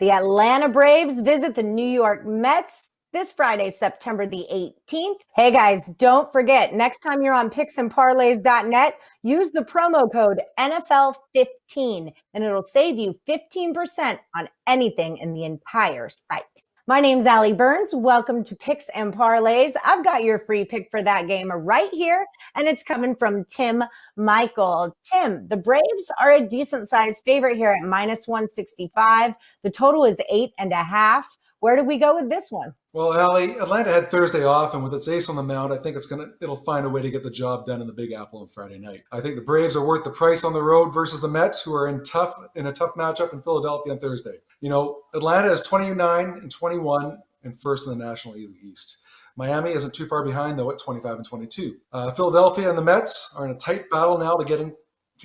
The Atlanta Braves visit the New York Mets this Friday, September the 18th. Hey guys, don't forget, next time you're on picksandparlays.net, use the promo code NFL15 and it'll save you 15% on anything in the entire site. My name's Allie Burns. Welcome to Picks and Parlays. I've got your free pick for that game right here, and it's coming from Tim Michael. Tim, the Braves are a decent-sized favorite here at minus 165. The total is 8.5. Where do we go with this one? Well, Allie, Atlanta had Thursday off, and with its ace on the mound, I think it'll find a way to get the job done in the Big Apple on Friday night. I think the Braves are worth the price on the road versus the Mets, who are in a tough matchup in Philadelphia on Thursday. You know, Atlanta is 29-21 and first in the National League East. Miami isn't too far behind, though, at 25-22. Philadelphia and the Mets are in a tight battle now to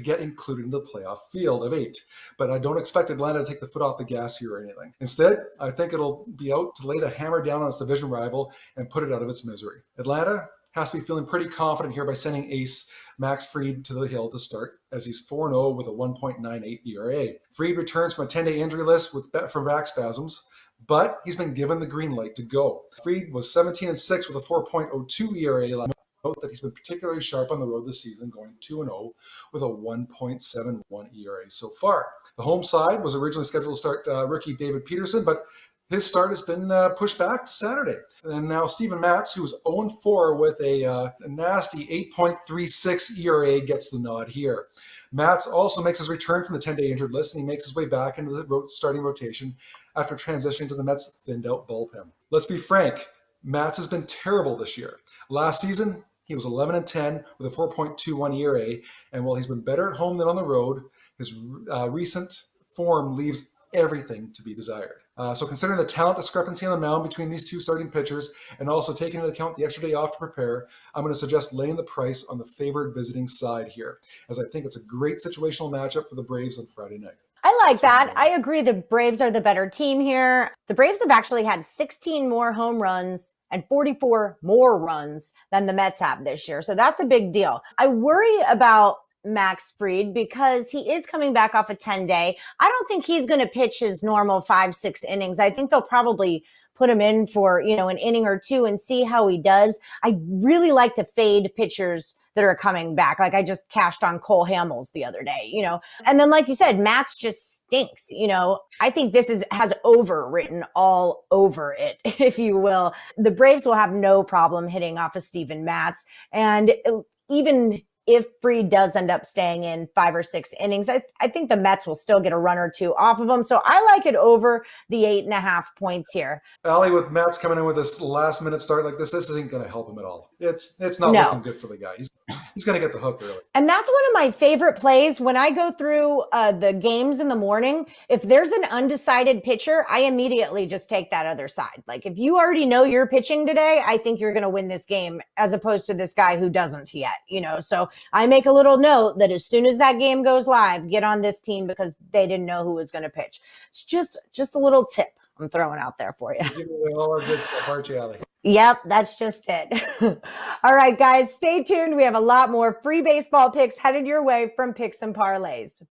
get included into the playoff field of 8. But I don't expect Atlanta to take the foot off the gas here or anything. Instead, I think it'll be out to lay the hammer down on its division rival and put it out of its misery. Atlanta has to be feeling pretty confident here by sending ace Max Fried to the hill to start, as he's 4-0 with a 1.98 ERA. Fried returns from a 10-day injury list from back spasms, but he's been given the green light to go. Fried was 17-6 with a 4.02 ERA last. Note that he's been particularly sharp on the road this season, going 2-0 with a 1.71 ERA so far. The home side was originally scheduled to start rookie David Peterson, but his start has been pushed back to Saturday. And now Steven Matz, who was 0-4 with a nasty 8.36 ERA, gets the nod here. Matz also makes his return from the 10-day injured list, and he makes his way back into the starting rotation after transitioning to the Mets' thinned-out bullpen. Let's be frank, Matz has been terrible this year. Last season, he was 11-10 with a 4.21 ERA, and while he's been better at home than on the road, his recent form leaves everything to be desired. So considering the talent discrepancy on the mound between these two starting pitchers, and also taking into account the extra day off to prepare, I'm going to suggest laying the price on the favored visiting side here, as I think it's a great situational matchup for the Braves on Friday night. I like that. I agree the Braves are the better team here. The Braves have actually had 16 more home runs and 44 more runs than the Mets have this year. So that's a big deal. I worry about Max Fried because he is coming back off a 10-day. I don't think he's going to pitch his normal 5-6 innings. I think they'll probably put him in for, an inning or two and see how he does. I really like to fade pitchers that are coming back. Like I just cashed on Cole Hamels the other day, and then like you said, Matz just stinks. I think this has overwritten all over it, if you will. The Braves will have no problem hitting off of Steven Matz. And even if Fried does end up staying in 5 or 6 innings, I think the Mets will still get a run or two off of him. So I like it over the 8.5 points here. Allie, with Matz coming in with this last minute start like this isn't going to help him at all. It's not looking good for the guy. He's going to get the hook early. And that's one of my favorite plays when I go through the games in the morning. If there's an undecided pitcher, I immediately just take that other side. Like if you already know you're pitching today, I think you're going to win this game as opposed to this guy who doesn't yet, So I make a little note that as soon as that game goes live, get on this team because they didn't know who was going to pitch. It's just a little tip I'm throwing out there for you. We all are good stuff, aren't you, Allie? Yep, that's just it. All right, guys, stay tuned. We have a lot more free baseball picks headed your way from Picks and Parlays.